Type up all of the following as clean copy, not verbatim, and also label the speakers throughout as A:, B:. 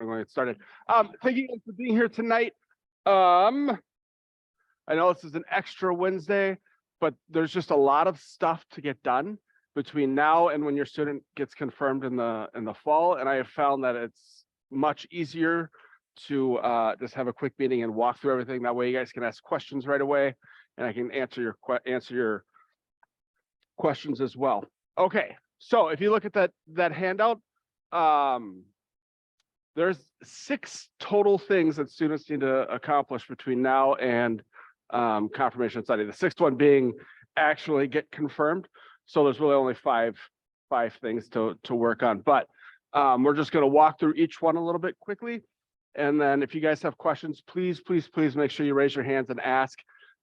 A: I'm going to get started. Thank you guys for being here tonight. I know this is an extra Wednesday, but there's just a lot of stuff to get done between now and when your student gets confirmed in the fall. And I have found that it's much easier to just have a quick meeting and walk through everything. That way you guys can ask questions right away and I can answer your questions as well. Okay, so if you look at that handout, there's 6 total things that students need to accomplish between now and confirmation study. The 6th one being actually get confirmed. So there's really only five things to work on, but we're just going to walk through each one a little bit quickly. And then if you guys have questions, please make sure you raise your hands and ask.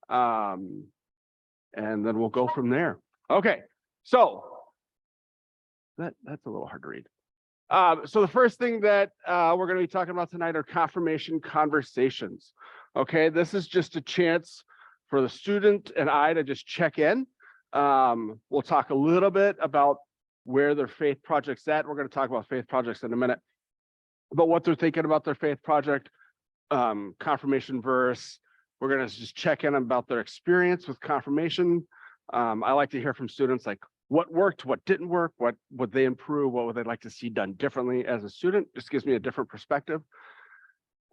A: And then we'll go from there. Okay, so that's a little hard to read. So the first thing that we're going to be talking about tonight are confirmation conversations. Okay, this is just a chance for the student and I to just check in. We'll talk a little bit about where their faith project's at. We're going to talk about faith projects in a minute, but what they're thinking about their faith project, confirmation verse. We're going to just check in about their experience with confirmation. I like to hear from students like what worked, what didn't work, what would they improve, what would they like to see done differently as a student. Just gives me a different perspective.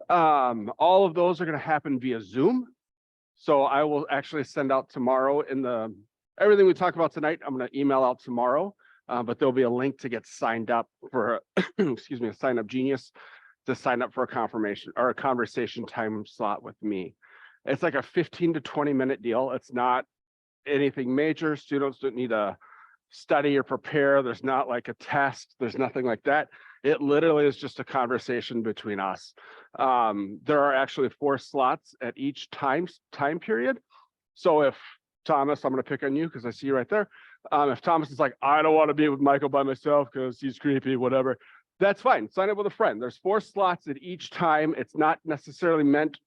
A: All of those are going to happen via Zoom. So I will actually send out tomorrow everything we talk about tonight, I'm going to email out tomorrow, but there'll be a link to get signed up for, excuse me, a Sign Up Genius to sign up for a confirmation or a conversation time slot with me. It's like a 15 to 20 minute deal. It's not anything major. Students don't need to study or prepare. There's not like a test. There's nothing like that. It literally is just a conversation between us. There are actually 4 slots at each time period. So if Thomas, I'm going to pick on you because I see you right there. If Thomas is like, I don't want to be with Michael by myself because he's creepy, whatever, that's fine. Sign up with a friend. There's 4 slots at each time. It's not necessarily meant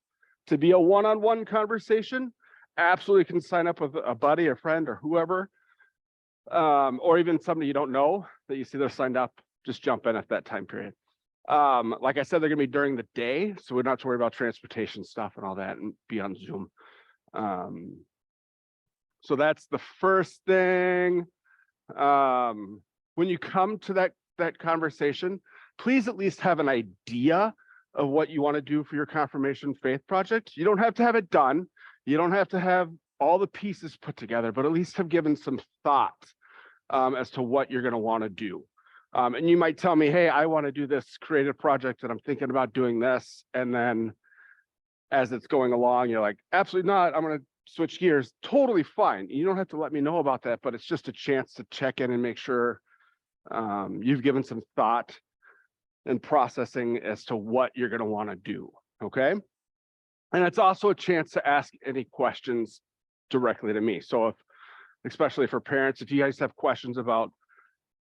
A: to be a one-on-one conversation. Absolutely can sign up with a buddy, a friend, or whoever, or even somebody you don't know that you see they're signed up. Just jump in at that time period. Like I said, they're going to be during the day, so we don't have to worry about transportation stuff and all that and be on Zoom. So that's the first thing. When you come to that conversation, please at least have an idea of what you want to do for your confirmation faith project. You don't have to have it done. You don't have to have all the pieces put together, but at least have given some thought as to what you're going to want to do. And you might tell me, hey, I want to do this creative project and I'm thinking about doing this. And then as it's going along, you're like, absolutely not. I'm going to switch gears. Totally fine. You don't have to let me know about that, but it's just a chance to check in and make sure you've given some thought and processing as to what you're going to want to do. Okay. And it's also a chance to ask any questions directly to me. So especially for parents, if you guys have questions about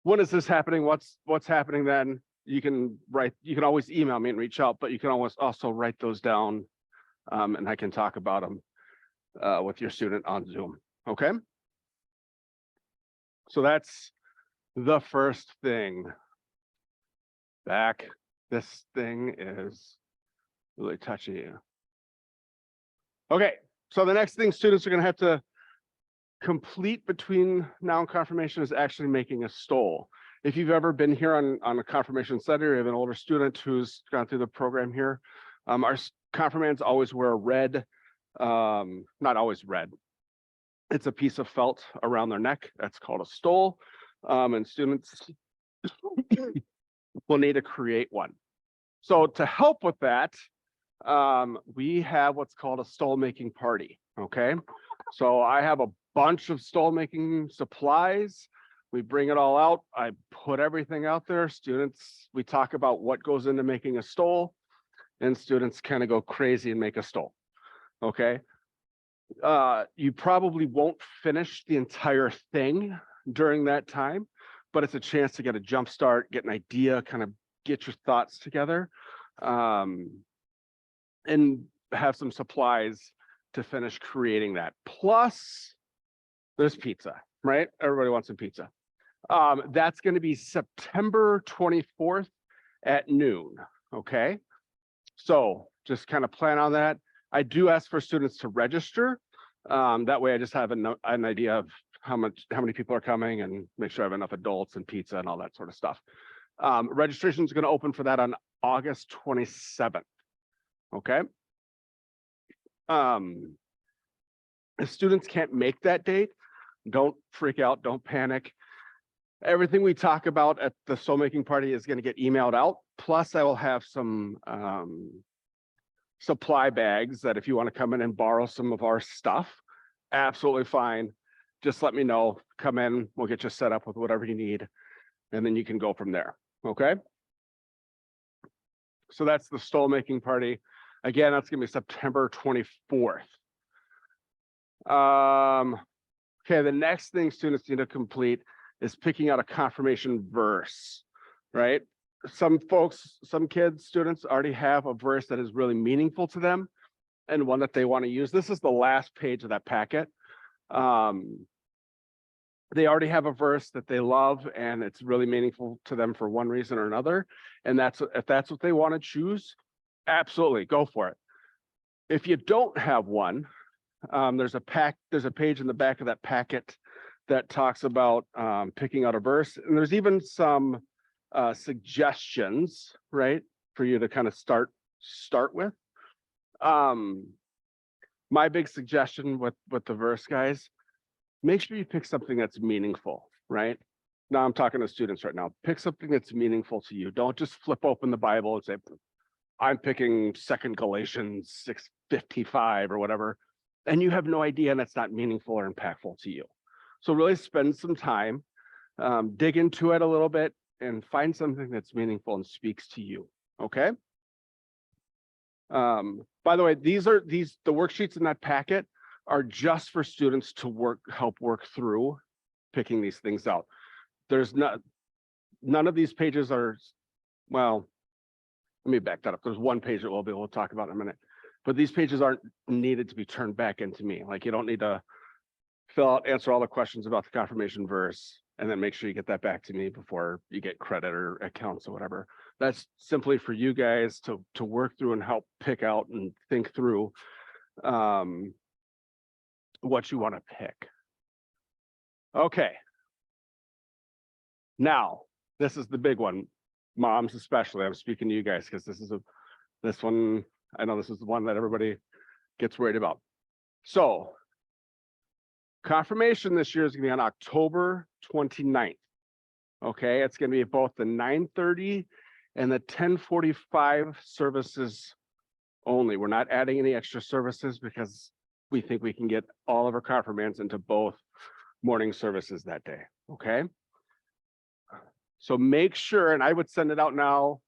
A: when is this happening, what's happening, then you can always email me and reach out, but you can always also write those down and I can talk about them with your student on Zoom. Okay. So that's the first thing. This thing is really touchy. Okay, so the next thing students are going to have to complete between now and confirmation is actually making a stole. If you've ever been here on a confirmation study or you have an older student who's gone through the program here, our confirmands always wear a red, not always red. It's a piece of felt around their neck. That's called a stole. And students will need to create one. So to help with that, we have what's called a stole making party. Okay, so I have a bunch of stole making supplies. We bring it all out. I put everything out there. Students, we talk about what goes into making a stole, and students kind of go crazy and make a stole. Okay, you probably won't finish the entire thing during that time, but it's a chance to get a jump start, get an idea, kind of get your thoughts together, and have some supplies to finish creating that. Plus, there's pizza, right? Everybody wants some pizza. That's going to be September 24th at noon. okay? So just kind of plan on that. I do ask for students to register. That way I just have an idea of how many people are coming and make sure I have enough adults and pizza and all that sort of stuff. Registration is going to open for that on August 27th. Okay. If students can't make that date, don't freak out, don't panic. Everything we talk about at the soul making party is going to get emailed out. Plus, I will have some supply bags that if you want to come in and borrow some of our stuff, absolutely fine. Just let me know, come in, we'll get you set up with whatever you need, and then you can go from there, okay? So that's the stole making party. Again, that's gonna be September 24th. Okay, the next thing students need to complete is picking out a confirmation verse, right? Some folks, some kids, students already have a verse that is really meaningful to them and one that they want to use. This is the last page of that packet. They already have a verse that they love and it's really meaningful to them for one reason or another. And if that's what they want to choose, absolutely go for it. If you don't have one, there's a page in the back of that packet that talks about picking out a verse. And there's even some suggestions, right, for you to kind of start with. My big suggestion with the verse, guys, make sure you pick something that's meaningful, right? Now I'm talking to students right now. Pick something that's meaningful to you. Don't just flip open the Bible and say, I'm picking 2 Galatians 6:55 or whatever, and you have no idea and it's not meaningful or impactful to you. So really spend some time, dig into it a little bit and find something that's meaningful and speaks to you, okay? By the way, the worksheets in that packet are just for students to help work through picking these things out. There's none of these pages are, well, let me back that up. There's one page that we'll be able to talk about in a minute, but these pages aren't needed to be turned back into me. Like you don't need to answer all the questions about the confirmation verse and then make sure you get that back to me before you get credit or accounts or whatever. That's simply for you guys to work through and help pick out and think through what you want to pick. Okay. Now, this is the big one. Moms especially, I'm speaking to you guys because this one, I know this is the one that everybody gets worried about. So, confirmation this year is going to be on October 29th. Okay, it's going to be both the 9:30 and the 10:45 services only. We're not adding any extra services because we think we can get all of our confirmands into both morning services that day, okay? So make sure, and I would send it out now,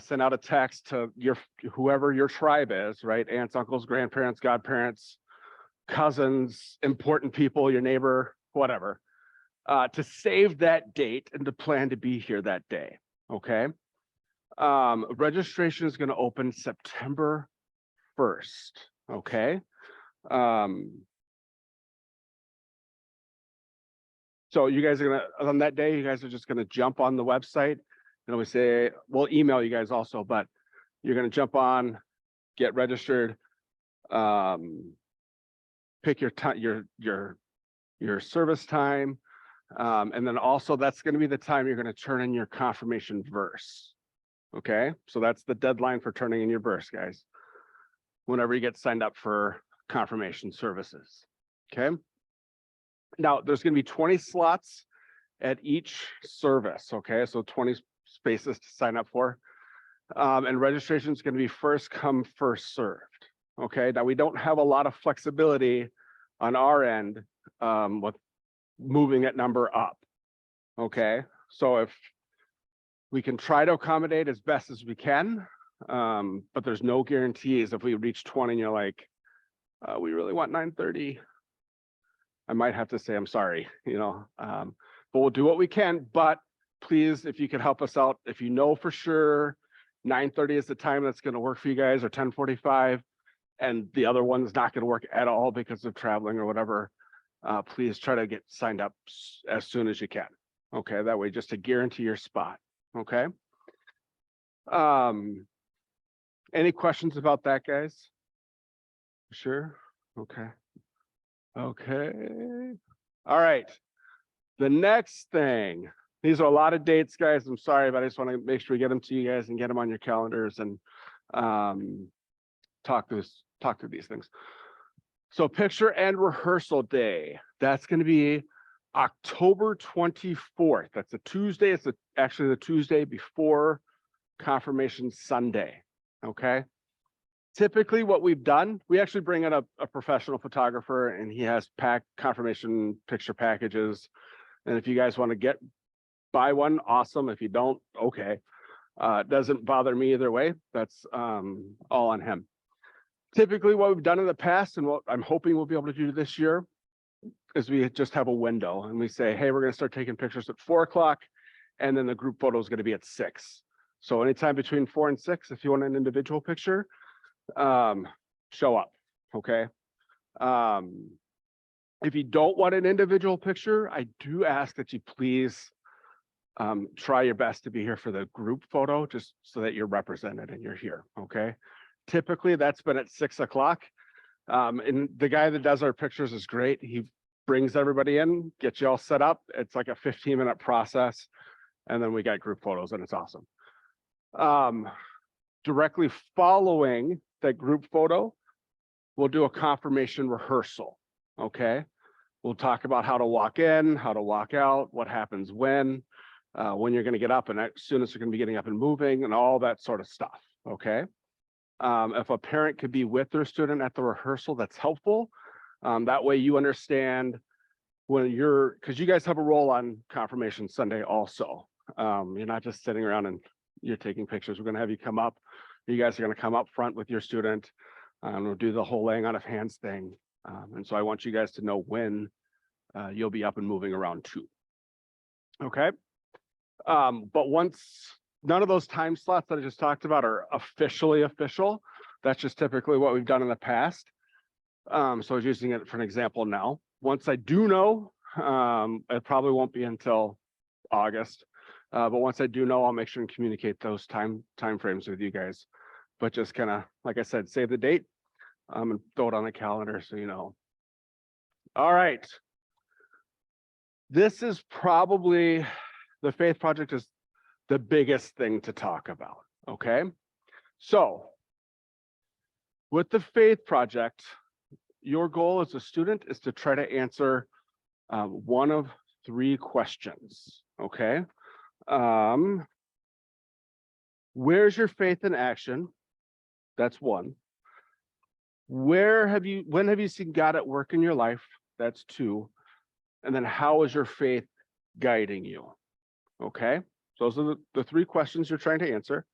A: send out a text to whoever your tribe is, right? Aunts, uncles, grandparents, godparents, cousins, important people, your neighbor, whatever, to save that date and to plan to be here that day, okay? Registration is gonna open September 1st, okay? So you guys are gonna, on that day, you guys are just gonna jump on the website and we'll email you guys also, but you're gonna jump on, get registered, pick your time, your service time, and then also that's gonna be the time you're gonna turn in your confirmation verse. Okay, so that's the deadline for turning in your verse, guys. Whenever you get signed up for confirmation services, okay? Now, there's going to be 20 slots at each service, okay? So 20 spaces to sign up for. And registration is going to be first come, first served, okay? Now, we don't have a lot of flexibility on our end with moving that number up, okay? So if we can try to accommodate as best as we can, but there's no guarantees. If we reach 20 and you're like, we really want 9:30, I might have to say, I'm sorry, but we'll do what we can. But please, if you could help us out, if you know for sure 9:30 is the time that's going to work for you guys, or 10:45, and the other one's not going to work at all because of traveling or whatever, please try to get signed up as soon as you can. Okay, that way just to guarantee your spot. Okay. Any questions about that, guys? Sure. Okay. Okay. All right. The next thing, these are a lot of dates, guys. I'm sorry, but I just want to make sure we get them to you guys and get them on your calendars and talk through these things. So picture and rehearsal day. That's going to be October 24th. That's a Tuesday. It's actually the Tuesday before Confirmation Sunday. Okay. Typically what we've done, we actually bring in a professional photographer, and he has confirmation picture packages. And if you guys want to buy one, awesome. If you don't, okay. It doesn't bother me either way. That's all on him. Typically what we've done in the past, and what I'm hoping we'll be able to do this year, is we just have a window and we say, hey, we're going to start taking pictures at 4 o'clock, and then the group photo is going to be at 6. So anytime between 4 and 6, if you want an individual picture, show up. Okay. If you don't want an individual picture, I do ask that you please try your best to be here for the group photo, just so that you're represented and you're here. Okay. Typically that's been at 6 o'clock. And the guy that does our pictures is great. He brings everybody in, gets you all set up. It's like a 15-minute process. And then we got group photos, and it's awesome. Directly following that group photo, we'll do a confirmation rehearsal. Okay. We'll talk about how to walk in, how to walk out, what happens when you're going to get up, and as soon as you're going to be getting up and moving, and all that sort of stuff. Okay. If a parent could be with their student at the rehearsal, that's helpful. That way you understand when because you guys have a role on Confirmation Sunday also. You're not just sitting around and you're taking pictures. We're going to have you come up. You guys are going to come up front with your student. We'll do the whole laying on of hands thing. And so I want you guys to know when you'll be up and moving around too. Okay. But once none of those time slots that I just talked about are officially official, that's just typically what we've done in the past. So I was using it for an example now. Once I do know, it probably won't be until August. But once I do know, I'll make sure and communicate those time frames with you guys. But just kind of, like I said, save the date and throw it on the calendar so you know. All right. This is probably, the Faith Project is the biggest thing to talk about. Okay. So with the Faith Project, your goal as a student is to try to answer one of 3 questions. Okay. Where's your faith in action? That's 1. When have you seen God at work in your life? That's 2. And then how is your faith guiding you? Okay. So those are the 3 questions you're trying to answer.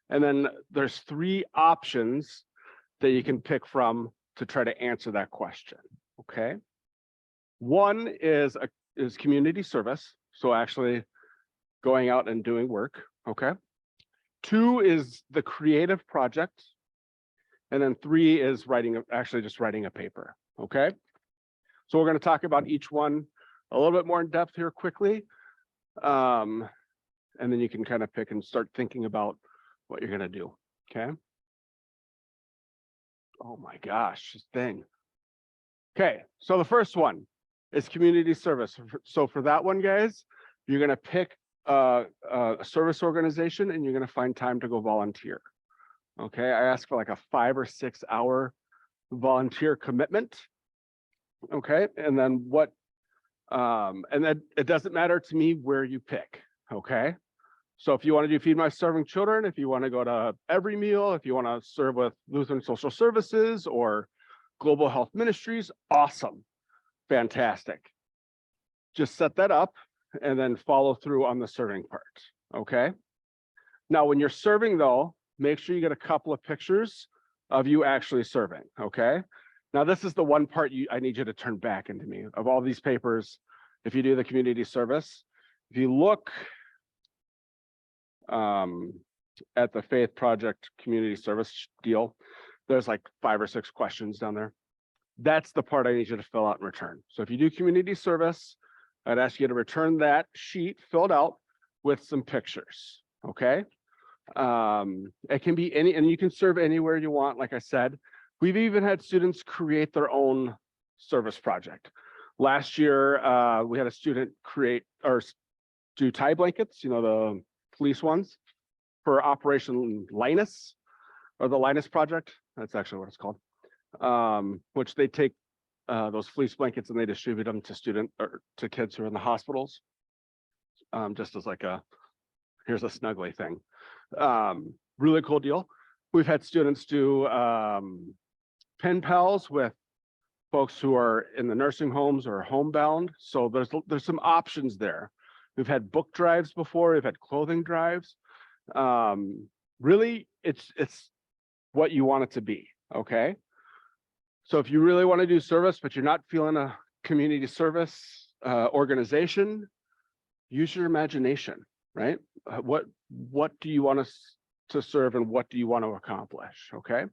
A: And then there's 3 options that you can pick from to try to answer that question. Okay. 1 is community service. So actually going out and doing work. Okay. 2 is the creative project. And then 3 is actually just writing a paper. Okay. So we're going to talk about each one a little bit more in depth here quickly. And then you can kind of pick and start thinking about what you're going to do. Okay. Oh my gosh, this thing. Okay. So the first one is community service. So for that one, guys, you're going to pick a service organization and you're going to find time to go volunteer. Okay. I ask for like a 5 or 6 hour volunteer commitment. Okay. And then and then it doesn't matter to me where you pick. Okay. So if you want to do Feed My Starving Children, if you want to go to Every Meal, if you want to serve with Lutheran Social Services or Global Health Ministries, awesome. Fantastic. Just set that up and then follow through on the serving part. Okay. Now, when you're serving though, make sure you get a couple of pictures of you actually serving. Okay. Now, this is the one part I need you to turn back into me. Of all these papers, if you do the community service, if you look at the Faith Project community service deal, there's like 5 or 6 questions down there. That's the part I need you to fill out and return. So if you do community service, I'd ask you to return that sheet filled out with some pictures. Okay. It can be any, and you can serve anywhere you want. Like I said, we've even had students create their own service project. Last year, we had a student create or do tie blankets, you know, the police ones, for Operation Linus, or the Linus Project. That's actually what it's called. Which they take those fleece blankets and they distribute them to to kids who are in the hospitals. Just as like here's a snuggly thing. Really cool deal. We've had students do pen pals with folks who are in the nursing homes or homebound. So there's some options there. We've had book drives before. We've had clothing drives. Really, it's what you want it to be. Okay. So if you really want to do service, but you're not feeling a community service organization, use your imagination, right? What do you want us to serve and what do you want to accomplish? Okay.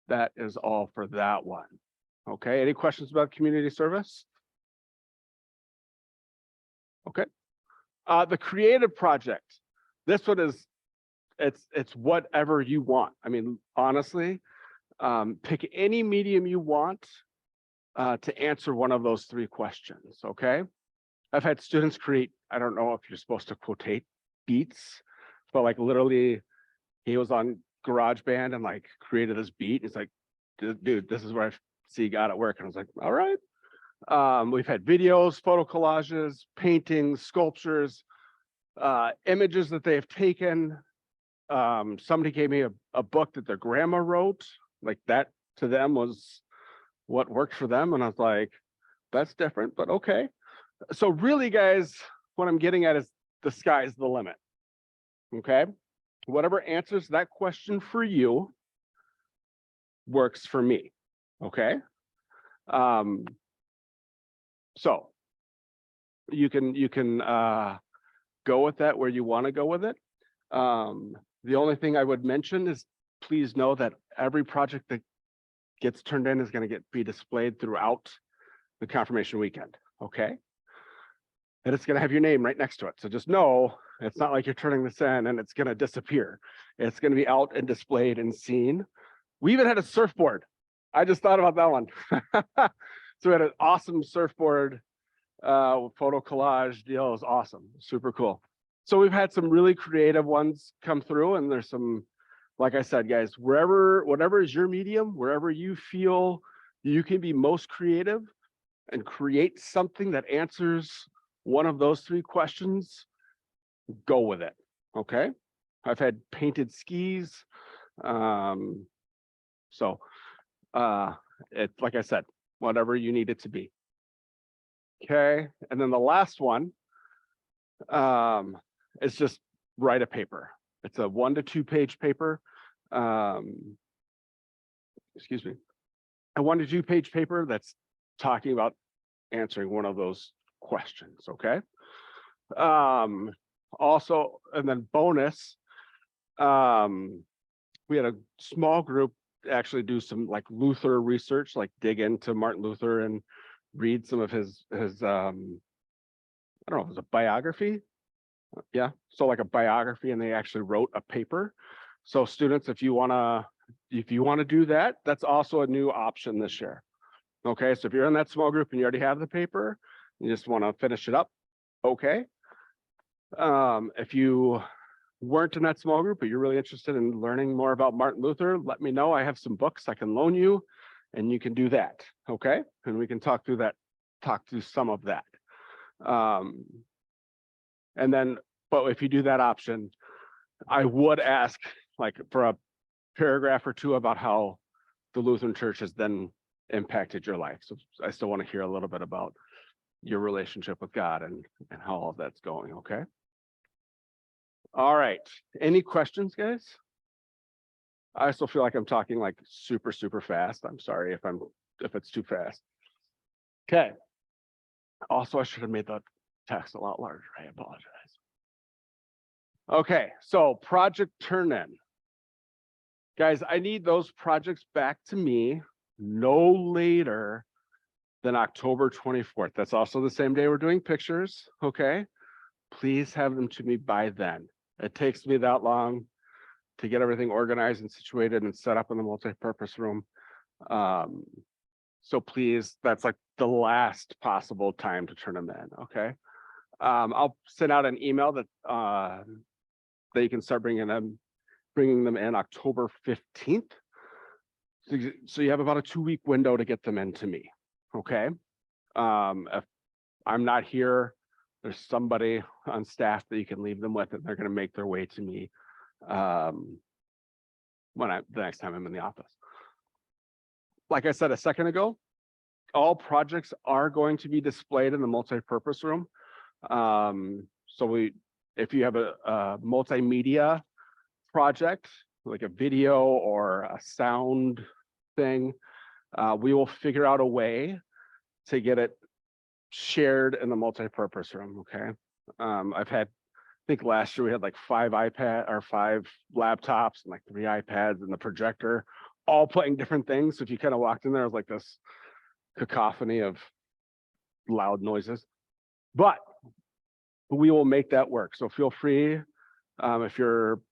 A: That is all for that one. Okay. Any questions about community service? Okay. The creative project. This one is, it's whatever you want. I mean, honestly, pick any medium you want to answer one of those three questions. Okay. I've had students create, I don't know if you're supposed to quotate beats, but like literally he was on GarageBand and like created this beat. It's like, dude, this is where I see God at work. And I was like, all right. We've had videos, photo collages, paintings, sculptures, images that they've taken. Somebody gave me a book that their grandma wrote, like that to them was what worked for them. And I was like, that's different, but okay. So really, guys, what I'm getting at is the sky's the limit. Okay. Whatever answers that question for you works for me. Okay. So you can go with that where you want to go with it. The only thing I would mention is please know that every project that gets turned in is going to be displayed throughout the confirmation weekend. Okay. And it's going to have your name right next to it. So just know it's not like you're turning this in and it's going to disappear. It's going to be out and displayed and seen. We even had a surfboard. I just thought about that one. So we had an awesome surfboard photo collage deal. It was awesome. Super cool. So we've had some really creative ones come through, and there's some, like I said, guys, whatever is your medium, wherever you feel you can be most creative and create something that answers one of those three questions, go with it. Okay. I've had painted skis. So it's like I said, whatever you need it to be. Okay. And then the last one is just write a paper. It's a 1 to 2 page paper. Excuse me. A 1 to 2 page paper that's talking about answering one of those questions. Okay. Also, and then bonus, we had a small group actually do some like Luther research, like dig into Martin Luther and read some of his I don't know, it was a biography. Yeah, so like a biography, and they actually wrote a paper. So students, if you want to do that, that's also a new option this year. Okay, so if you're in that small group and you already have the paper, you just want to finish it up. Okay. If you weren't in that small group, but you're really interested in learning more about Martin Luther, let me know. I have some books I can loan you, and you can do that. Okay, and we can talk through some of that. And then, but if you do that option, I would ask like for a paragraph or two about how the Lutheran Church has then impacted your life. So I still want to hear a little bit about your relationship with God and how all of that's going. Okay. All right. Any questions, guys? I still feel like I'm talking like super, super fast. I'm sorry if it's too fast. Okay. Also, I should have made the text a lot larger. I apologize. Okay, so project turn-in. Guys, I need those projects back to me no later than October 24th. That's also the same day we're doing pictures, okay? please have them to me by then. It takes me that long to get everything organized and situated and set up in the multi-purpose room. So please, that's like the last possible time to turn them in, okay? I'll send out an email that that you can start bringing them in October 15th. So you have about a 2-week window to get them in to me, okay? If I'm not here, there's somebody on staff that you can leave them with, and they're going to make their way to me the next time I'm in the office. Like I said a second ago, all projects are going to be displayed in the multi-purpose room. If you have a multimedia project, like a video or a sound thing, we will figure out a way to get it shared in the multi-purpose room, okay? I think last year we had like 5 laptops and like 3 iPads and the projector, all playing different things. So if you kind of walked in there, it was like this cacophony of loud noises, but we will make that work. So feel free, if you're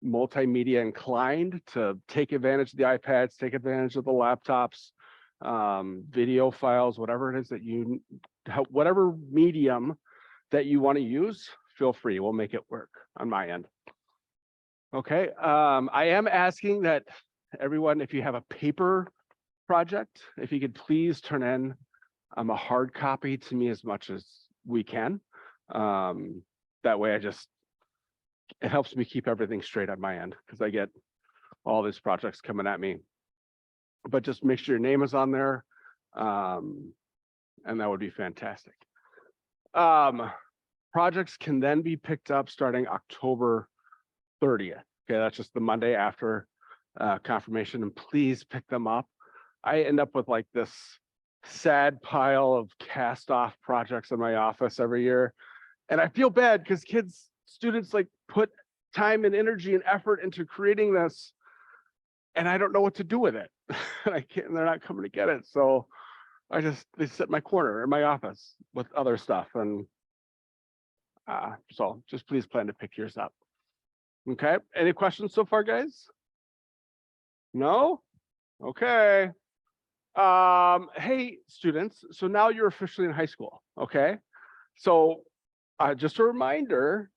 A: multimedia inclined, to take advantage of the iPads, take advantage of the laptops, video files, whatever it is that whatever medium that you want to use, feel free. We'll make it work on my end. Okay, I am asking that everyone, if you have a paper project, if you could please turn in a hard copy to me as much as we can. That way it helps me keep everything straight on my end, because I get all these projects coming at me. But just make sure your name is on there, and that would be fantastic. Projects can then be picked up starting October 30th. Okay, that's just the Monday after confirmation, and please pick them up. I end up with like this sad pile of cast off projects in my office every year. And I feel bad because students like put time and energy and effort into creating this, and I don't know what to do with it. They're not coming to get it. So they sit in my corner in my office with other stuff. And so just please plan to pick yours up. Okay, any questions so far, guys? No? Okay. Hey, students, so now you're officially in high school, okay? So just a reminder,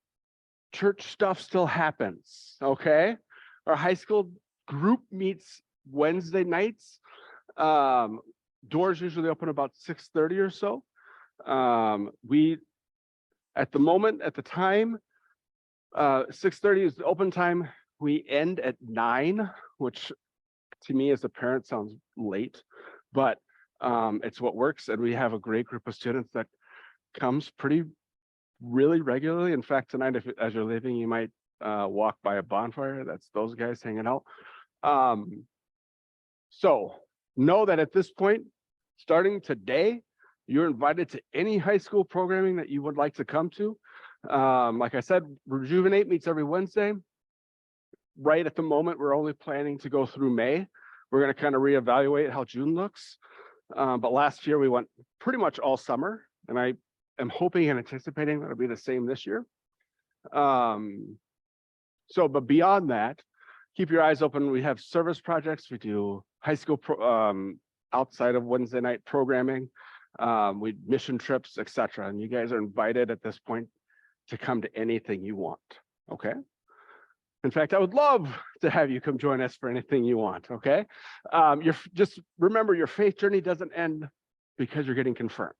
A: church stuff still happens, okay? Our high school group meets Wednesday nights. Doors usually open about 6:30 or so. At the time, 6:30 is the open time. We end at 9, which to me as a parent sounds late, but it's what works. And we have a great group of students that comes really regularly. In fact, tonight, as you're leaving, you might walk by a bonfire. That's those guys hanging out. So know that at this point, starting today, you're invited to any high school programming that you would like to come to. Like I said, Rejuvenate meets every Wednesday. Right at the moment, we're only planning to go through May. We're going to kind of reevaluate how June looks. But last year we went pretty much all summer, and I am hoping and anticipating that it'll be the same this year. But beyond that, keep your eyes open. We have service projects. We do high school outside of Wednesday night programming. We mission trips, etc. And you guys are invited at this point to come to anything you want. Okay. In fact, I would love to have you come join us for anything you want. Okay. Just remember, your faith journey doesn't end because you're getting confirmed.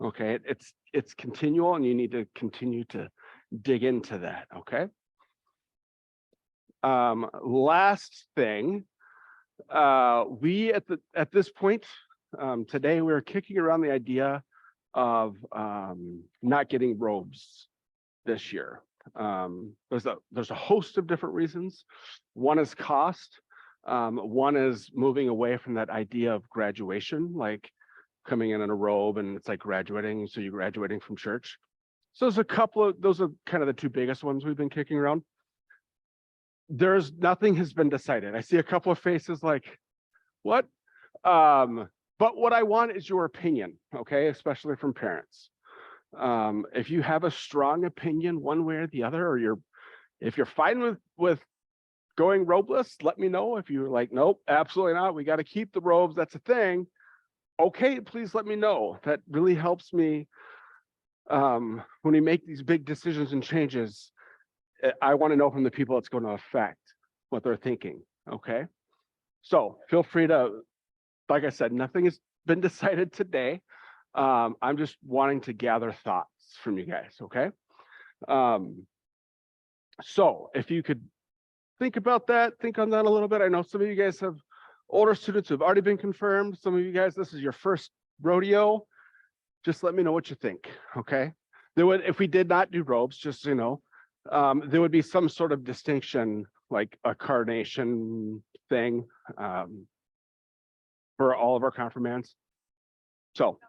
A: Okay. It's continual, and you need to continue to dig into that. Okay. Last thing, we at this point today, we're kicking around the idea of not getting robes this year. There's a host of different reasons. One is cost. One is moving away from that idea of graduation, like coming in a robe and it's like graduating, so you're graduating from church. So there's a couple of those are kind of the two biggest ones we've been kicking around. Nothing has been decided. I see a couple of faces like, what? But what I want is your opinion, okay, especially from parents. If you have a strong opinion one way or the other, or if you're fine with going robeless, let me know. If you're like, nope, absolutely not, we got to keep the robes, that's a thing. Okay, please let me know. That really helps me when we make these big decisions and changes. I want to know from the people it's going to affect what they're thinking. Okay. So feel free to, like I said, nothing has been decided today. I'm just wanting to gather thoughts from you guys. Okay. So if you could think about that, think on that a little bit. I know some of you guys have older students who've already been confirmed. Some of you guys, this is your first rodeo. Just let me know what you think. Okay. There would, if we did not do robes, just so you know, there would be some sort of distinction, like a carnation thing for all of our confirmands. So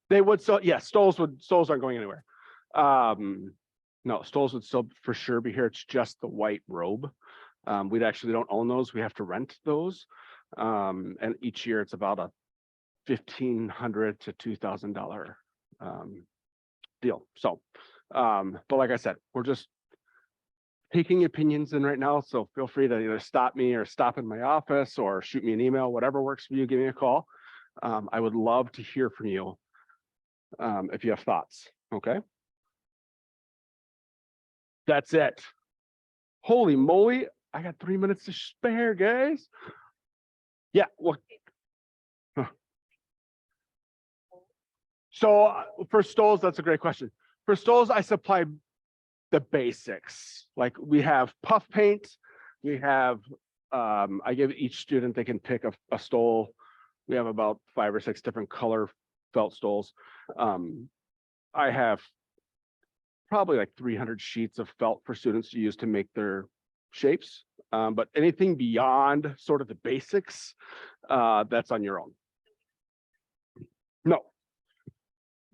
A: they would, so yeah, stoles aren't going anywhere. No, stoles would still for sure be here. It's just the white robe. We actually don't own those. We have to rent those. And each year it's about a $1,500 to $2,000 deal. So, but like I said, we're just taking opinions in right now. So feel free to either stop me or stop in my office or shoot me an email, whatever works for you, give me a call. I would love to hear from you if you have thoughts. Okay. That's it. Holy moly. I got 3 minutes to spare, guys. Yeah. Well, so for stoles, that's a great question. For stoles, I supply the basics. Like we have puff paint. We have, I give each student, they can pick a stole. We have about 5 or 6 different color felt stoles. I have probably like 300 sheets of felt for students to use to make their shapes. But anything beyond sort of the basics, that's on your own. No.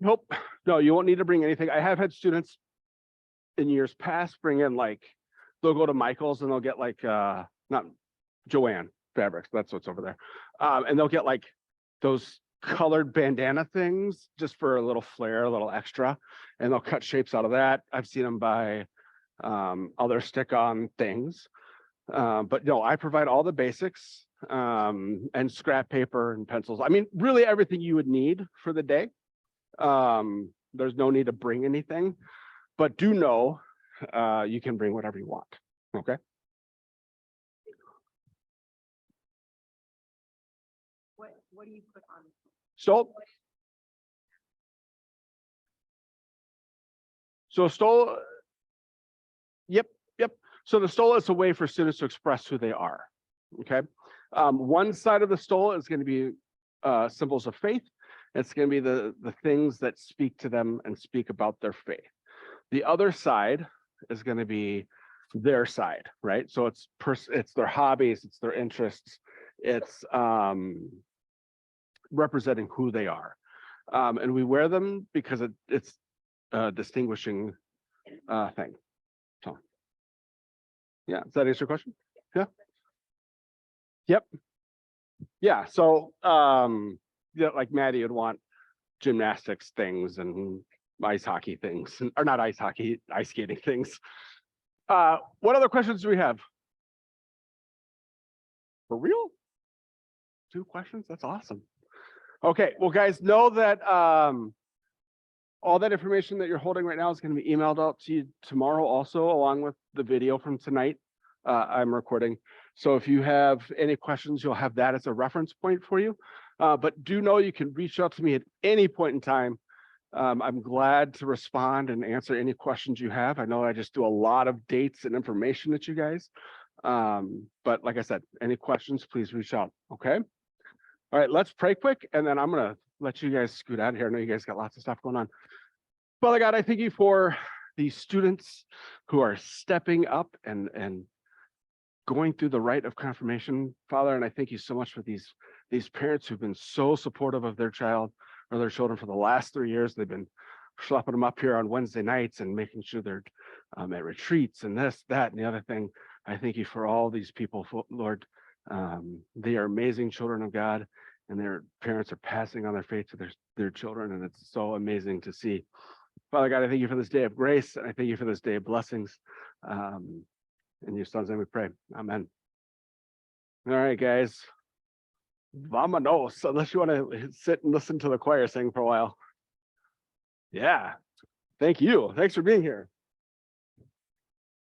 A: Nope. No, you won't need to bring anything. I have had students in years past bring in like, they'll go to Michael's and they'll get like, not Joanne fabrics, that's what's over there. And they'll get like those colored bandana things just for a little flair, a little extra, and they'll cut shapes out of that. I've seen them buy other stick-on things. But no, I provide all the basics and scrap paper and pencils. I mean, really everything you would need for the day. There's no need to bring anything, but do know you can bring whatever you want. Okay.
B: What do you put on?
A: So stole. Yep. So the stole is a way for students to express who they are. Okay. One side of the stole is going to be symbols of faith. It's going to be the things that speak to them and speak about their faith. The other side is going to be their side, right? So it's their hobbies, it's their interests, it's representing who they are. And we wear them because it's a distinguishing thing. So yeah, does that answer your question? Yeah. Yep. Yeah. So yeah, like Maddie would want gymnastics things and ice hockey things, or not ice hockey, ice skating things. What other questions do we have? For real? 2 questions? That's awesome. Okay, well, guys, know that all that information that you're holding right now is going to be emailed out to you tomorrow also, along with the video from tonight. I'm recording. So if you have any questions, you'll have that as a reference point for you. But do know you can reach out to me at any point in time. I'm glad to respond and answer any questions you have. I know I just do a lot of dates and information at you guys. But like I said, any questions, please reach out. Okay. All right, let's pray quick, and then I'm going to let you guys scoot out of here. I know you guys got lots of stuff going on. Father God, I thank you for these students who are stepping up and going through the rite of confirmation, Father. And I thank you so much for these parents who've been so supportive of their child or their children for the last 3 years. They've been schlepping them up here on Wednesday nights and making sure they're at retreats and this, that, and the other thing. I thank you for all these people, Lord. They are amazing children of God, and their parents are passing on their faith to their children, and it's so amazing to see. Father God, I thank you for this day of grace, and I thank you for this day of blessings. In your son's name we pray. Amen. All right, guys. Vamonos, unless you want to sit and listen to the choir sing for a while. Yeah. Thank you. Thanks for being here.